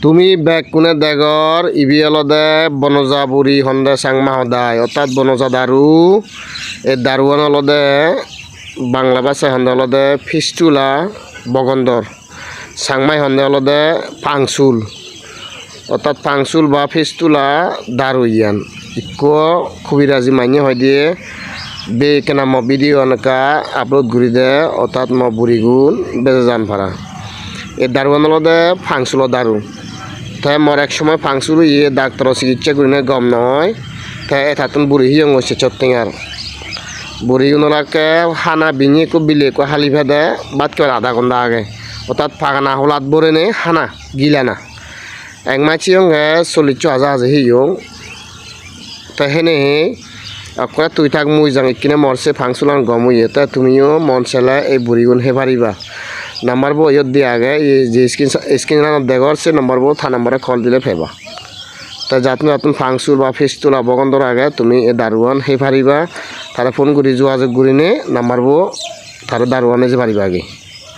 তুমি ব্যাগ কোনে দেগর ইবি অলদে বনজা বুড়ি হন্দে সাংমা সদায় অর্থাৎ বনজা দারু এই দারুয়ান অলদে বাংলা ভাষায় হন্দে অলদে ফিস্টুলা বগন্দর সাংমাই হন্দে অলদে পাংসুল অর্থাৎ পাংসুল বা ফিস্টুলা দারু ইয়ান ইকো খুবিরাজি মাইনে হয় দিয়ে বে কেনা ম ভিডিও অনেকা আপলোড ঘুরি দে অর্থাৎ ম বুড়ি গুণ বেজে যান পারা এই দারুয়ান অলদে ফাংসুল দারু তাই মর এক সময় ফাংসুল ইয়ে ডাক্তার চিকিৎসা করি না গম নয় তাই এটাতুন বুড়ি হিয়ং হচ্ছে চত্তিঙার বুড়ি গুণলাকে হানা বিঙে কো বিলে কো হালি ভেদে বাদ করে আধা ঘন্টা আগে অর্থাৎ ফাগানা হলাত বরে নে হানা গিলা না এক মাছি হঙ্গে 40,000 হাজে হিয়ং তাই হেনে আপনার তুই থাক মুই যাং ইকিনে মরছে ফাংসুলান গম হইয়ে তাই তুমিও মন চেলা এই বুড়ি গুণ হে পারিবা নাম্বার বো ইয়ত দিয়ে আগে যে স্ক্রিন দেখর সে নম্বর বো থা নম্বরে কল দিলে ফেবা তা যাতন যাতন ফাংসুল বা ফিস্টুলা বগন্দর আগে তুমি এই দারুয়ান হে পারিবা তারা ফোন করি যোগাযোগ করি নে নাম্বার বো তারা দারুয়ানে যে পারিবা আগে।